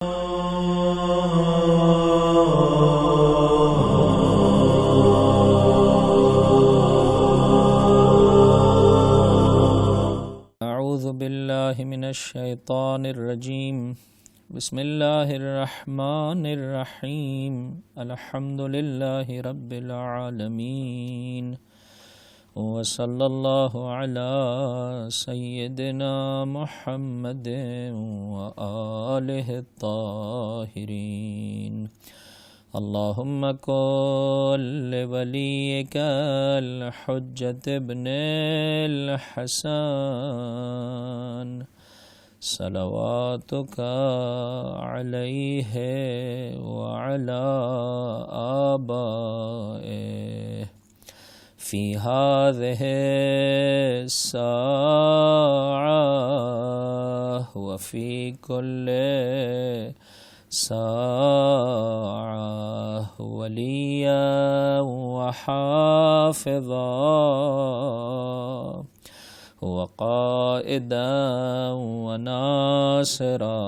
اعوذ باللہ من الشیطان الرجیم بسم اللہ الرحمن الرحیم الحمد للہ رب العالمین وصلی اللہ علی سیدنا محمد وآلہ الطاہرین اللہم کن لولیک الحجۃ ابن الحسن صلواتک علیہ وعلی آبائہ فی هذه الساعة وفي كل ساعة وليا وحافظا وقائدا وناصرا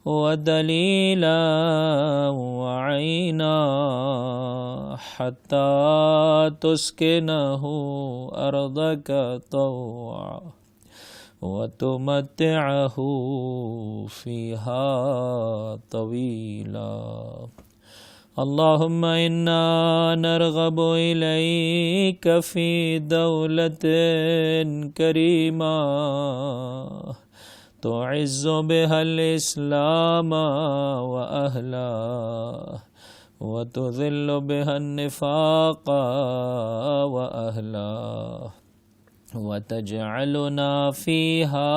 ودلیلا وعینا حتی تسکنہ ارضک طوعا وتمتعہ فیہا طویلا اللہم انا نرغب الیک فی دولت کریمہ تعز بها الإسلام وأهله وتذل بها النفاق وأهله وتجعلنا فيها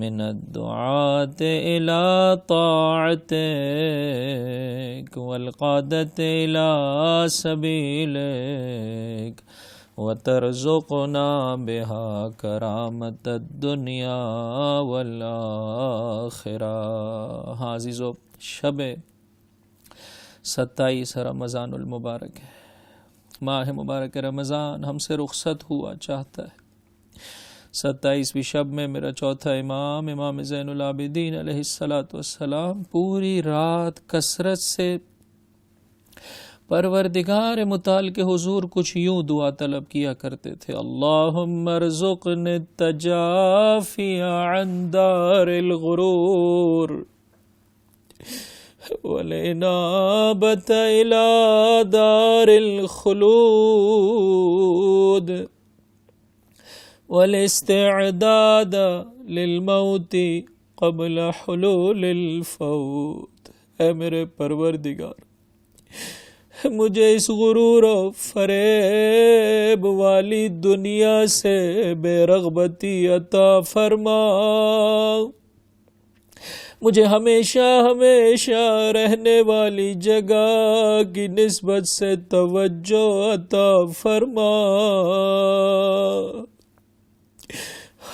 من الدعاة إلى طاعتك والقادة إلى سبيلك وترزقنا بها کرامت الدنیا والآخرہ۔ ہاں عزیزو، شب 27 رمضان المبارک ہے۔ ماہ مبارک رمضان ہم سے رخصت ہوا چاہتا ہے۔ 27ویں شب میں میرا چوتھا امام زین العابدین علیہ السلام پوری رات کثرت سے پروردگار متعال کے حضور کچھ یوں دعا طلب کیا کرتے تھے: اللہم ارزقنی التجافی عن دار الغرور والانابۃ الی دار الخلود والاستعداد للموت قبل حلول الفوت۔ اے میرے پروردگار، مجھے اس غرور و فریب والی دنیا سے بے رغبتی عطا فرما، مجھے ہمیشہ ہمیشہ رہنے والی جگہ کی نسبت سے توجہ عطا فرما،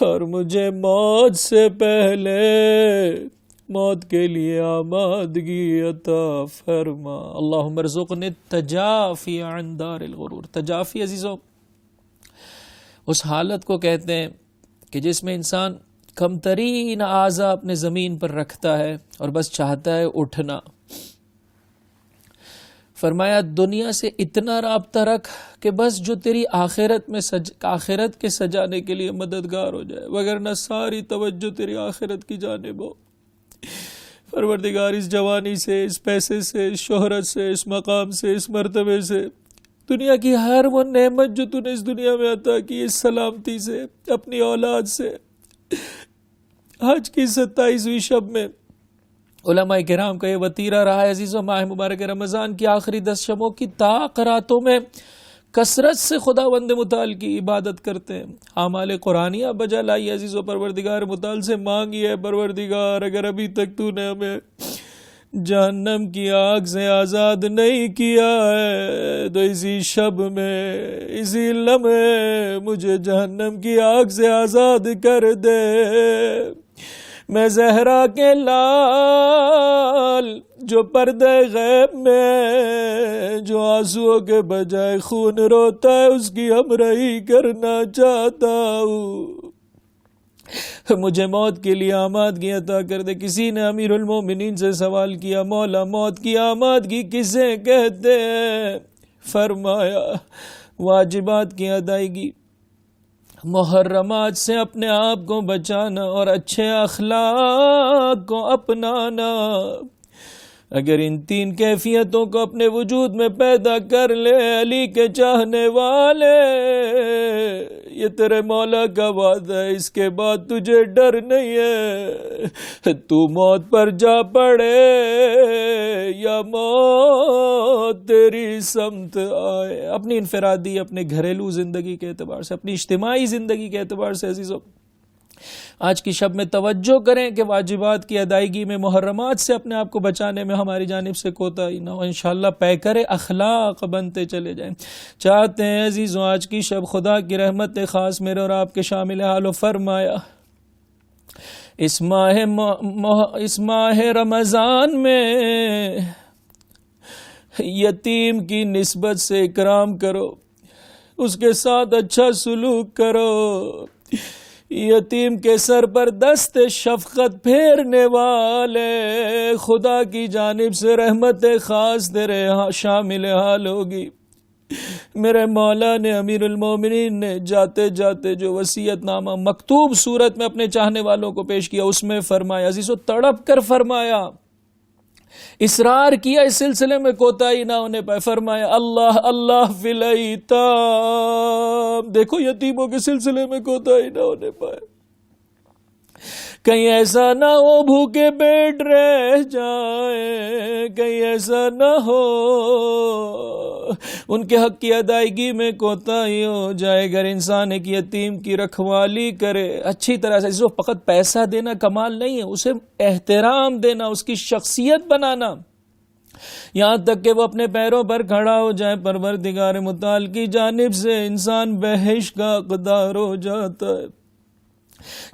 اور مجھے موت سے پہلے موت کے لیے آمادگی عطا فرما۔ اللہم ارزقنی التجافی عن دار الغرور۔ تجافی عزیزو اس حالت کو کہتے ہیں کہ جس میں انسان کم ترین اعضاء اپنے زمین پر رکھتا ہے اور بس چاہتا ہے اٹھنا۔ فرمایا دنیا سے اتنا رابطہ رکھ کہ بس جو تیری آخرت کے سجانے کے لیے مددگار ہو جائے، وگرنہ ساری توجہ تیری آخرت کی جانب ہو۔ پروردگار، اس جوانی سے، اس پیسے سے، اس شہرت سے، اس مقام سے، اس مرتبے سے، دنیا کی ہر وہ نعمت جو تو نے اس دنیا میں عطا کی، اس سلامتی سے، اپنی اولاد سے، حج کی 27ویں شب میں علماء کرام کا یہ وطیرہ رہا ہے عزیزو، ماہ مبارک رمضان کی آخری 10 شبوں کی طاق راتوں میں کثرت سے خداوند متعال کی عبادت کرتے ہیں۔ اعمال قرآنیہ بجا لائی عزیزو، پروردگار متعال سے مانگی ہے: پروردگار اگر ابھی تک تو نے ہمیں جہنم کی آگ سے آزاد نہیں کیا ہے تو اسی شب میں، اسی لمحے مجھے جہنم کی آگ سے آزاد کر دے۔ میں زہرا کے لال جو پردے غیب میں جو آنسوؤں کے بجائے خون روتا ہے اس کی ہمراہی کرنا چاہتا ہوں۔ مجھے موت کے لیے آمادگی عطا کر دے۔ کسی نے امیر المومنین سے سوال کیا، مولا موت کی آمادگی کسے کہتے ہیں؟ فرمایا واجبات کی ادائیگی، محرمات سے اپنے آپ کو بچانا اور اچھے اخلاق کو اپنانا۔ اگر ان تین کیفیتوں کو اپنے وجود میں پیدا کر لے علی کے چاہنے والے، یہ تیرے مولا کا وعدہ ہے، اس کے بعد تجھے ڈر نہیں ہے۔ تو موت پر جا پڑے یا موت تیری سمت آئے۔ اپنی انفرادی، اپنے گھریلو زندگی کے اعتبار سے، اپنی اجتماعی زندگی کے اعتبار سے عزیزو، آج کی شب میں توجہ کریں کہ واجبات کی ادائیگی میں، محرمات سے اپنے آپ کو بچانے میں ہماری جانب سے کوتاہی نہ ہو، انشاءاللہ پیکر اخلاق بنتے چلے جائیں۔ چاہتے ہیں عزیزوں آج کی شب خدا کی رحمت خاص میرے اور آپ کے شامل حال و فرمایا۔ اس ماہ رمضان میں یتیم کی نسبت سے اکرام کرو، اس کے ساتھ اچھا سلوک کرو، یتیم کے سر پر دست شفقت پھیرنے والے خدا کی جانب سے رحمت خاص تیرے شامل حال ہوگی۔ میرے مولا نے، امیر المومنین نے جاتے جاتے جو وصیت نامہ مکتوب صورت میں اپنے چاہنے والوں کو پیش کیا، اس میں فرمایا عزیزو، تڑپ کر فرمایا، اصرار کیا اس سلسلے میں کوتاہی نہ ہونے پائے، فرمایا اللہ اللہ فی الایتام، دیکھو یتیموں کے سلسلے میں کوتاہی نہ ہونے پائے، کہیں ایسا نہ ہو بھوکے پیٹ رہ جائیں، کہیں ایسا نہ ہو ان کے حق کی ادائیگی میں کوتاہی ہو جائے۔ اگر انسان ایک یتیم کی رکھوالی کرے اچھی طرح سے، جو فقط پیسہ دینا کمال نہیں ہے، اسے احترام دینا، اس کی شخصیت بنانا، یہاں تک کہ وہ اپنے پیروں پر کھڑا ہو جائے، پروردگار متعال کی جانب سے انسان بہشت کا حقدار ہو جاتا ہے۔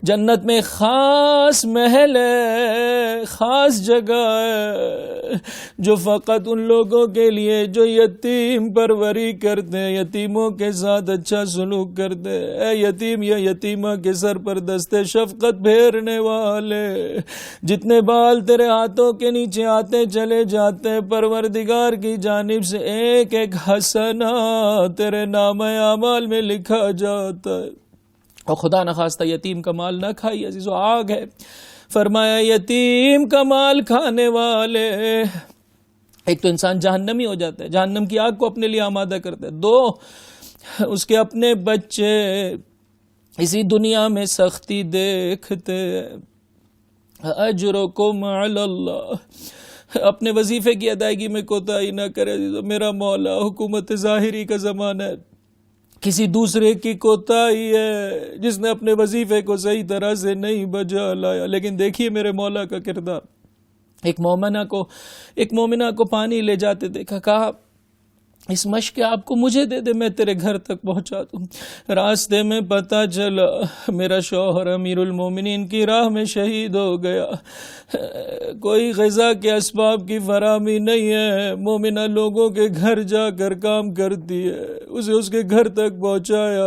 جنت میں خاص محل ہے، خاص جگہ ہے جو فقط ان لوگوں کے لیے جو یتیم پروری کرتے ہیں، یتیموں کے ساتھ اچھا سلوک کرتے ہیں۔ اے یتیم یا یتیمہ کے سر پر دستے شفقت پھیرنے والے، جتنے بال تیرے ہاتھوں کے نیچے آتے چلے جاتے ہیں، پروردگار کی جانب سے ایک ایک حسنہ تیرے نام اعمال میں لکھا جاتا ہے۔ اور خدا نخواستہ یتیم کا مال نہ کھائی عزیزو، آگ ہے۔ فرمایا یتیم کا مال کھانے والے، ایک تو انسان جہنمی ہو جاتا ہے، جہنم کی آگ کو اپنے لیے آمادہ کرتا ہے، دو اس کے اپنے بچے اسی دنیا میں سختی دیکھتے، اجرکم علی اللہ، اپنے وظیفے کی ادائیگی میں کوتاہی نہ کرے عزیزو۔ میرا مولا حکومت ظاہری کا زمانہ ہے، کسی دوسرے کی کوتاہی ہے جس نے اپنے وظیفے کو صحیح طرح سے نہیں بجا لایا۔ لیکن دیکھیے میرے مولا کا کردار، ایک مومنہ کو پانی لے جاتے دیکھا، کہا اس مشق آپ کو مجھے دے دے، میں تیرے گھر تک پہنچا دوں۔ راستے میں پتہ چلا میرا شوہر امیر المومنین کی راہ میں شہید ہو گیا، کوئی غذا کے اسباب کی فراہمی نہیں ہے، مومنہ لوگوں کے گھر جا کر کام کرتی ہے، اسے اس کے گھر تک پہنچایا۔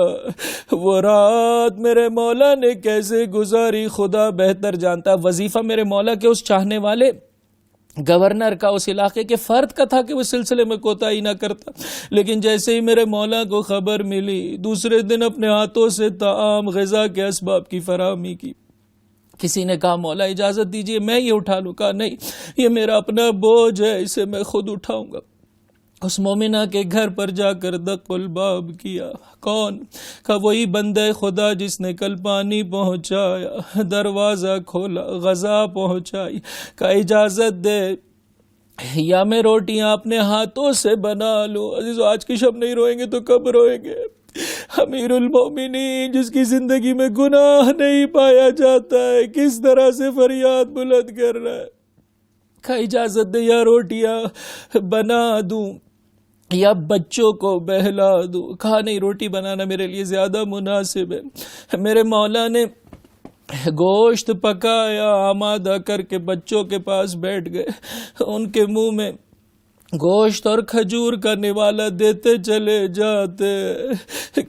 وہ رات میرے مولا نے کیسے گزاری خدا بہتر جانتا۔ وظیفہ میرے مولا کے اس چاہنے والے گورنر کا، اس علاقے کے فرد کا تھا کہ وہ سلسلے میں کوتاہی نہ کرتا، لیکن جیسے ہی میرے مولا کو خبر ملی، دوسرے دن اپنے ہاتھوں سے طعام غذا کے اسباب کی فراہمی کی۔ کسی نے کہا مولا اجازت دیجئے میں یہ اٹھا لوں، کہا نہیں، یہ میرا اپنا بوجھ ہے، اسے میں خود اٹھاؤں گا۔ اس مومنہ کے گھر پر جا کر دق الباب کیا، کون؟ کہا وہی بندہ خدا جس نے کل پانی پہنچایا، دروازہ کھولا، غذا پہنچائی، کہا اجازت دے یا میں روٹیاں اپنے ہاتھوں سے بنا لوں۔ عزیزو آج کی شب نہیں روئیں گے تو کب روئیں گے؟ امیر المومنین جس کی زندگی میں گناہ نہیں پایا جاتا ہے، کس طرح سے فریاد بلند کر رہا ہے۔ کہا اجازت دے یا روٹیاں بنا دوں یا بچوں کو بہلا دوں۔ کہا نہیں، روٹی بنانا میرے لیے زیادہ مناسب ہے۔ میرے مولا نے گوشت پکایا، آمادہ کر کے بچوں کے پاس بیٹھ گئے، ان کے منہ میں گوشت اور کھجور کا نوالا دیتے چلے جاتے،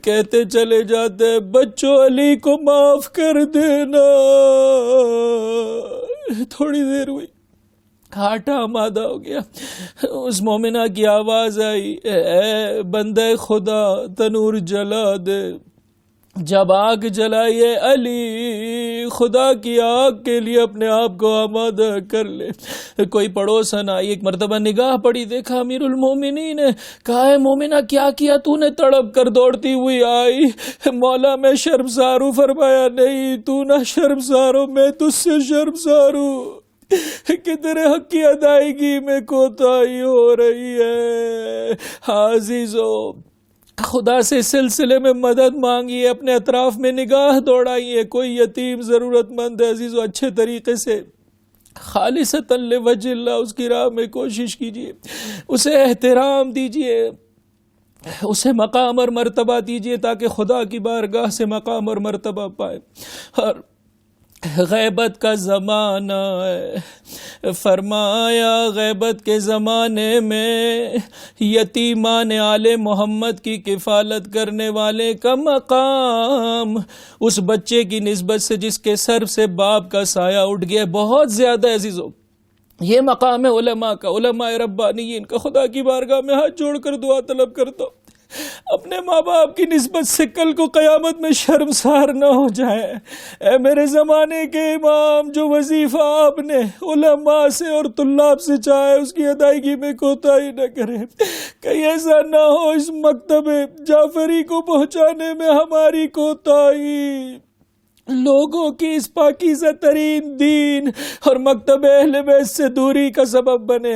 کہتے چلے جاتے بچوں علی کو معاف کر دینا۔ تھوڑی دیر ہوئی، آٹا آمادہ ہو گیا، اس مومنہ کی آواز آئی، اے بندہ خدا تنور جلا دے۔ جب آگ جلائیے علی، خدا کی آگ کے لیے اپنے آپ کو آمادہ کر لے۔ کوئی پڑوسن آئی، ایک مرتبہ نگاہ پڑی، دیکھا امیر المومنین نے، کہا ہے مومنہ کیا کیا تو نے؟ تڑپ کر دوڑتی ہوئی آئی، مولا میں شرمسار ہوں۔ فرمایا نہیں تو نہ شرمسار ہو، میں تجھ سے شرمسار ہوں کہ تیرے حق کی ادائیگی میں کوتاہی ہو رہی ہے۔ عزیزو، خدا سے اس سلسلے میں مدد مانگیے، اپنے اطراف میں نگاہ دوڑائیے، کوئی یتیم ضرورت مند ہے عزیزو، اچھے طریقے سے خالصتاً لوجہ اللہ اس کی راہ میں کوشش کیجیے، اسے احترام دیجیے، اسے مقام اور مرتبہ دیجیے تاکہ خدا کی بارگاہ سے مقام اور مرتبہ پائے۔ اور غیبت کا زمانہ ہے، فرمایا غیبت کے زمانے میں یتیمان آل محمد کی کفالت کرنے والے کا مقام اس بچے کی نسبت سے جس کے سر سے باپ کا سایہ اٹھ گیا بہت زیادہ ہے عزیزو۔ یہ مقام ہے علماء کا، علماء ربانیین کا۔ خدا کی بارگاہ میں ہاتھ جوڑ کر دعا طلب کرتا ہوں اپنے ماں باپ کی نسبت سے کل کو قیامت میں شرمسار نہ ہو جائے۔ اے میرے زمانے کے امام، جو وظیفہ آپ نے علماء سے اور طلاب سے چاہے اس کی ادائیگی میں کوتاہی نہ کرے، کہیں ایسا نہ ہو اس مکتب جعفری کو پہنچانے میں ہماری کوتاہی لوگوں کی اس پاکیزہ ترین دین اور مکتب اہل بیت سے دوری کا سبب بنے۔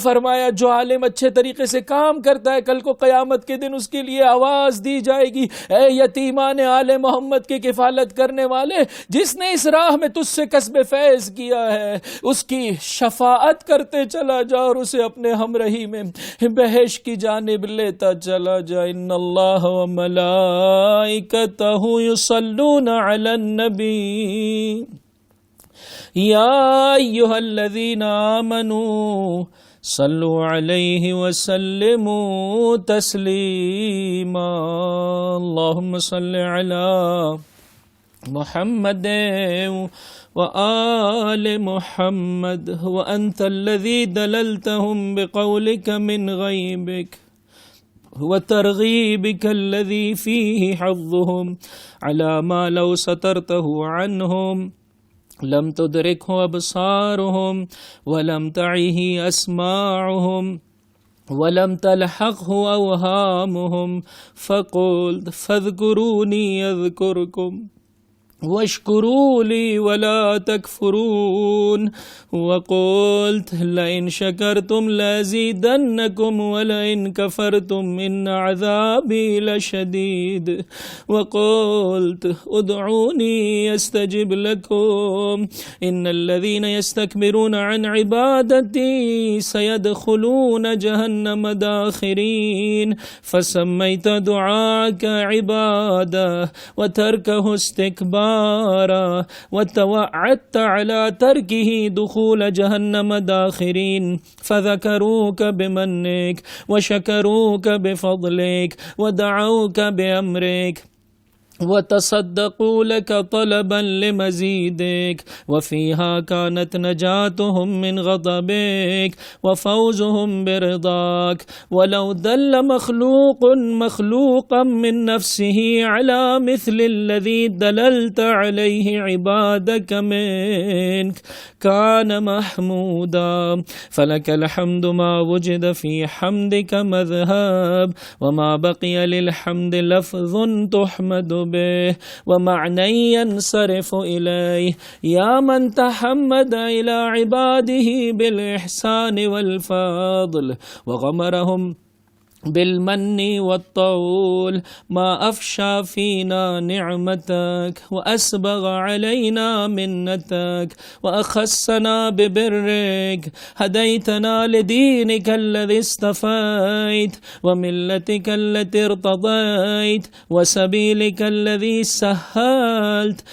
فرمایا جو عالم اچھے طریقے سے کام کرتا ہے کل کو قیامت کے دن اس کے لیے آواز دی جائے گی، اے یتیمان آل محمد کی کفالت کرنے والے، جس نے اس راہ میں تجھ سے کسب فیض کیا ہے اس کی شفاعت کرتے چلا جا اور اسے اپنے ہمراہی میں بہشت کی جانب لیتا چلا جا۔ ان اللہ و ملائکتہ یصلون علی النبی یا ایھا الذین آمنوا صلوا علیہ وسلموا تسلیما۔ اللہم صل علی محمد وآل محمد وأنت الذي دللتهم بقولك من غيبك وترغيبك الذي فيه حظهم على ما لو سترته عنهم لم تدركه أبصارهم ولم تعه أسماعهم ولم تلحقه أوهامهم فقلت فاذكروني أذكركم واشکروا لی ولا تکفرون وقلت لئن شکرتم لازیدنکم ولئن کفرتم ان عذابی لشدید وقلت ادعونی استجب لکم ان الذین یستکبرون عن عبادتی سیدخلون جہنم داخرین فسمیت دعاک عبادہ وترکہ استکبارا وتوعدت على تركه دخول جهنم داخرين فذكروك بمنك وشكروك بفضلك ودعوك بأمرك وتصدقوا لك طلبا لمزيدك وفيها كانت نجاتهم من غضبك وفوزهم برضاك ولو دل مخلوق مخلوقا من نفسه على مثل الذي دللت عليه عبادك منك كان محمودا فلك الحمد ما وجد في حمدك مذهب وما بقي للحمد لفظ تحمد به ومعنى ينصرف إليه يا من تحمد إلى عباده بالإحسان والفضل وغمرهم بالمن والطول ما أفشى فينا نعمتك وأسبغ علينا منتك وأخصنا ببرك هديتنا لدينك الذي اصطفيت وملتك التي ارتضيت وسبيلك الذي سهلت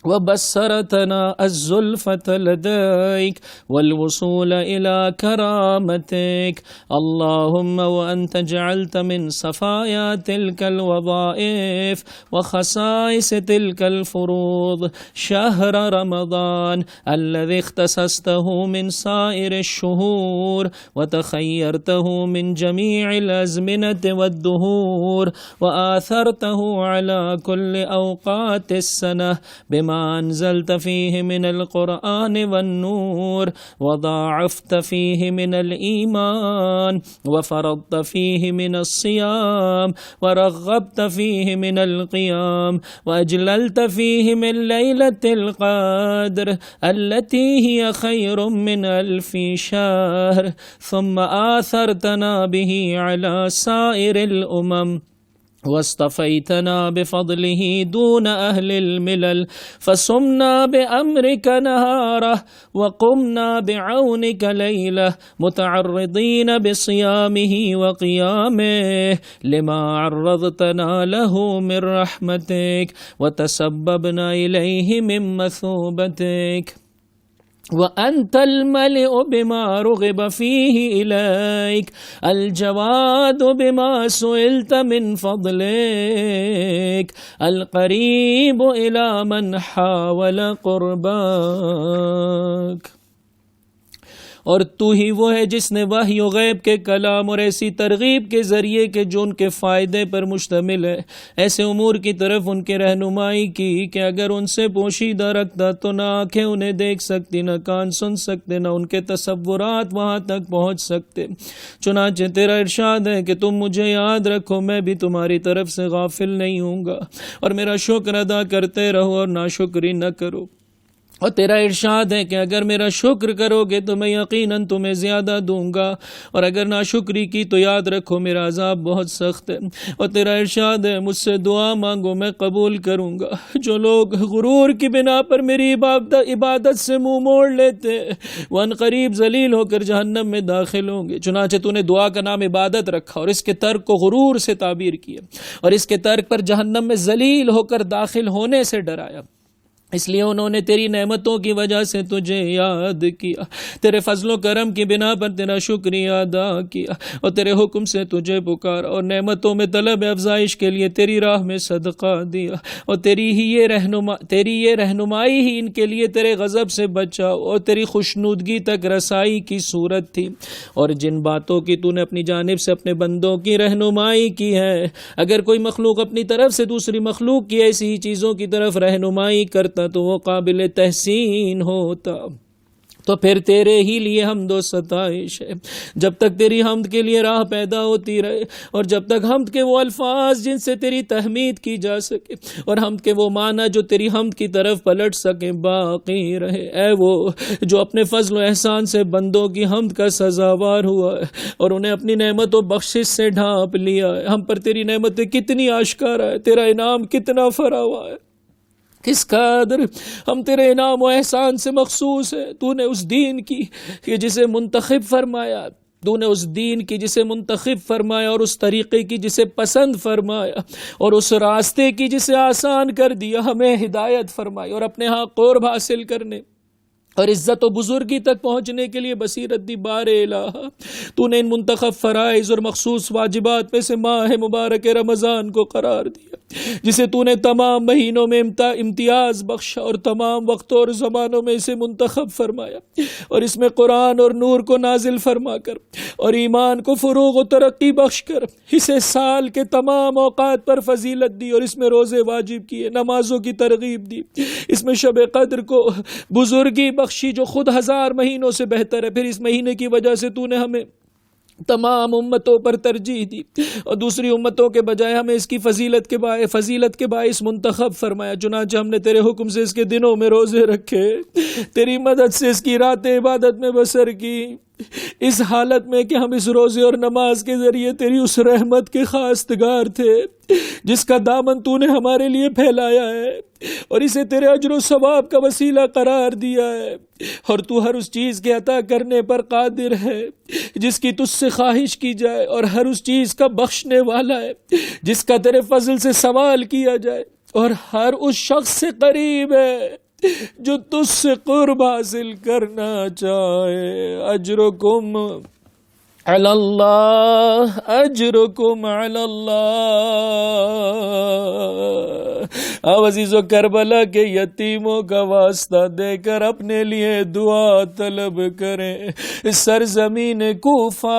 وبصرتنا الزلفة لديك والوصول إلى كرامتك. اللهم وأنت جعلت من صفايا تلك الوظائف وخصائص تلك الفروض شهر رمضان الذي اختصصته من سائر الشهور وتخيرته من جميع الأزمنة والدهور وآثرته على كل أوقات السنة بما أنزلت فيه من القرآن والنور وضاعفت فيه من الإيمان وفرضت فيه من الصيام ورغبت فيه من القيام وأجللت فيه من ليلة القدر التي هي خير من 1000 شهر ثم آثرتنا به على سائر الأمم واصطفيتنا بفضله دون أهل الملل فصمنا بأمرك نهاره وقمنا بعونك ليله متعرضين بصيامه وقيامه لما عرضتنا له من رحمتك وتسببنا إليه من مثوبتك. وأنت الملئ بما رغب فيه إليك الجواد بما سئلت من فضلك القريب إلى من حاول قربك. اور تو ہی وہ ہے جس نے وحی و غیب کے کلام اور ایسی ترغیب کے ذریعے کہ جو ان کے فائدے پر مشتمل ہے ایسے امور کی طرف ان کی رہنمائی کی کہ اگر ان سے پوشیدہ رکھتا تو نہ آنکھیں انہیں دیکھ سکتی نہ کان سن سکتے نہ ان کے تصورات وہاں تک پہنچ سکتے. چنانچہ تیرا ارشاد ہے کہ تم مجھے یاد رکھو میں بھی تمہاری طرف سے غافل نہیں ہوں گا اور میرا شکر ادا کرتے رہو اور ناشکری نہ کرو. اور تیرا ارشاد ہے کہ اگر میرا شکر کرو گے تو میں یقیناً تمہیں زیادہ دوں گا اور اگر ناشکری کی تو یاد رکھو میرا عذاب بہت سخت ہے. اور تیرا ارشاد ہے مجھ سے دعا مانگو میں قبول کروں گا. جو لوگ غرور کی بنا پر میری عبادت سے منہ موڑ لیتے وہ ان قریب ذلیل ہو کر جہنم میں داخل ہوں گے. چنانچہ تو نے دعا کا نام عبادت رکھا اور اس کے ترک کو غرور سے تعبیر کیا اور اس کے ترک پر جہنم میں ذلیل ہو کر داخل ہونے سے ڈرایا. اس لیے انہوں نے تیری نعمتوں کی وجہ سے تجھے یاد کیا تیرے فضل و کرم کی بنا پر تیرا شکریہ ادا کیا اور تیرے حکم سے تجھے پکارا اور نعمتوں میں طلب افزائش کے لیے تیری راہ میں صدقہ دیا اور تیری یہ رہنمائی ہی ان کے لیے تیرے غضب سے بچاؤ اور تیری خوشنودگی تک رسائی کی صورت تھی. اور جن باتوں کی تو نے اپنی جانب سے اپنے بندوں کی رہنمائی کی ہے اگر کوئی مخلوق اپنی طرف سے دوسری مخلوق کی ایسی ہی چیزوں کی طرف رہنمائی کرتا تو وہ قابل تحسین ہوتا. تو پھر تیرے ہی لیے حمد و ستائش ہے جب تک تیری حمد کے لیے راہ پیدا ہوتی رہے اور جب تک حمد کے وہ الفاظ جن سے تیری تحمید کی جا سکے اور حمد کے وہ معنی جو تیری حمد کی طرف پلٹ سکیں باقی رہے. اے وہ جو اپنے فضل و احسان سے بندوں کی حمد کا سزاوار ہوا ہے اور انہیں اپنی نعمت و بخشش سے ڈھانپ لیا ہے. ہم پر تیری نعمتیں کتنی آشکار ہے تیرا انعام کتنا فراواں ہے کس قدر ہم تیرے انعام و احسان سے مخصوص ہے. تو نے اس دین کی کہ جسے منتخب فرمایا اور اس طریقے کی جسے پسند فرمایا اور اس راستے کی جسے آسان کر دیا ہمیں ہدایت فرمائی اور اپنے ہاں قرب حاصل کرنے اور عزت و بزرگی تک پہنچنے کے لیے بصیرت دی. بار الہ تو نے ان منتخب فرائض اور مخصوص واجبات میں سے ماہ مبارک رمضان کو قرار دیا جسے تو نے تمام مہینوں میں امتیاز بخشا اور تمام وقتوں اور زمانوں میں اسے منتخب فرمایا اور اس میں قرآن اور نور کو نازل فرما کر اور ایمان کو فروغ و ترقی بخش کر اسے سال کے تمام اوقات پر فضیلت دی اور اس میں روزے واجب کیے نمازوں کی ترغیب دی. اس میں شب قدر کو بزرگی بخشی جو خود 1000 مہینوں سے بہتر ہے. پھر اس مہینے کی وجہ سے تو نے ہمیں تمام امتوں پر ترجیح دی اور دوسری امتوں کے بجائے ہمیں اس کی فضیلت کے باعث منتخب فرمایا. چنانچہ ہم نے تیرے حکم سے اس کے دنوں میں روزے رکھے تیری مدد سے اس کی راتیں عبادت میں بسر کی اس حالت میں کہ ہم اس روزے اور نماز کے ذریعے تیری اس رحمت کے خواستگار تھے جس کا دامن تو نے ہمارے لیے پھیلایا ہے اور اسے تیرے اجر و ثواب کا وسیلہ قرار دیا ہے. اور تو ہر اس چیز کے عطا کرنے پر قادر ہے جس کی تجھ سے خواہش کی جائے اور ہر اس چیز کا بخشنے والا ہے جس کا تیرے فضل سے سوال کیا جائے. اور ہر اس شخص سے قریب ہے جو تجھ سے قرب حاصل کرنا چاہے. اجرکم علی اللہ، اجرکم علی اللہ. اب عزیزو کربلا کے یتیموں کا واسطہ دے کر اپنے لیے دعا طلب کریں. سرزمین کوفہ،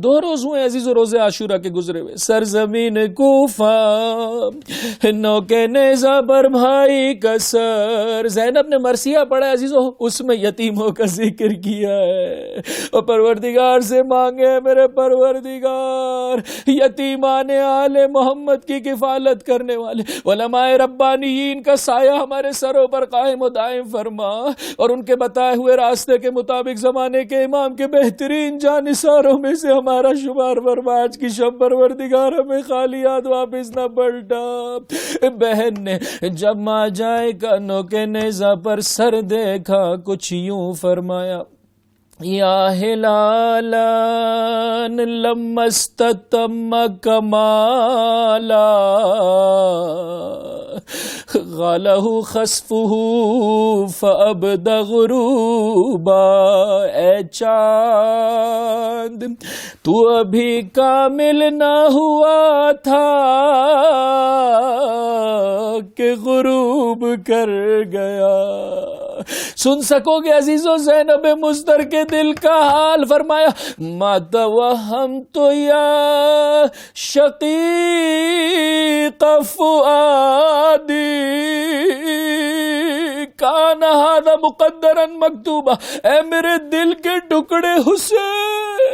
2 روز ہوئے عزیزو، روز عاشورہ کے گزرے ہوئے. سرزمین کوفہ، نوکے نیزہ پر بھائی کا سر. زینب نے مرثیہ پڑھا عزیزو، اس میں یتیموں کا ذکر کیا ہے. اور پروردگار سے مانگے میرے پروردگار یتیمان آل محمد کی کفالت کرنے والے علماء ربانیین کا سایہ ہمارے سروں پر قائم و دائم فرما، اور ان کے بتائے ہوئے راستے کے مطابق زمانے کے امام کے بہترین جانثاروں میں سے ہمارا شمار فرما. آج کی شب پروردگار ہمیں خالی ہاتھ واپس نہ پلٹا. بہن نے جب ماں جائے کانوں کے نیزہ پر سر دیکھا کچھ یوں فرمایا، یا ہلالا لما استتم کمالا غالہ خسفہ فابد غروبا. اے چاند تو ابھی کامل نہ ہوا تھا کہ غروب کر گیا. سن سکو گے عزیزو زینب مصدر کے دل کا حال. فرمایا، ما توہمت یا شقیق فؤادی کان ھذا مقدرا مکتوبا. اے میرے دل کے ٹکڑے حسین،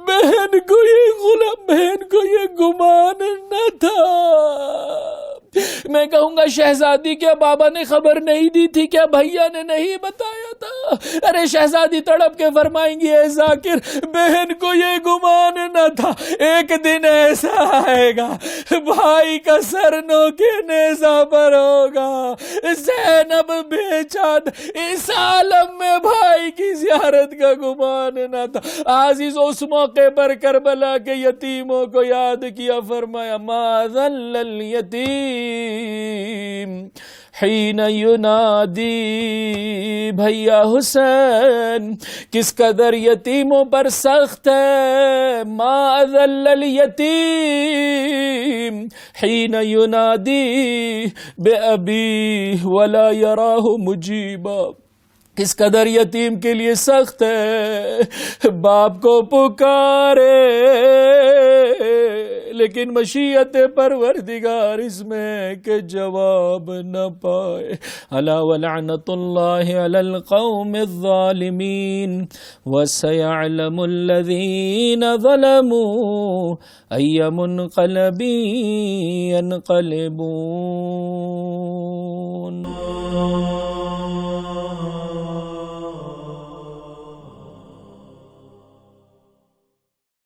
بہن کو یہ گمان نہ تھا. میں کہوں گا شہزادی کیا بابا نے خبر نہیں دی تھی؟ کیا بھیا نے نہیں بتایا تھا؟ ارے شہزادی تڑپ کے فرمائیں گی، اے ذاکر بہن کو یہ گمان نہ تھا ایک دن ایسا آئے گا بھائی کا سر نوکے نیزہ پر ہوگا. زینب بے چاند اس عالم میں بھائی کی زیارت کا گمان نہ تھا. عزیز اس موقع پر کربلا کے یتیموں کو یاد کیا. فرمایا، ما ذل الیتیم حین ینادی. بھیا حسین کس قدر یتیموں پر سخت ہے. ما ذل الیتیم حین ینادی بأبی ولا یراہ مجیبا. کس قدر یتیم کے لیے سخت ہے، باپ کو پکارے لیکن مشیت پروردگار اس میں کہ جواب نہ پائے. الا ولعنت اللہ علی القوم الظالمین وسیعلم الذین ظلموا ای منقلب ینقلبون.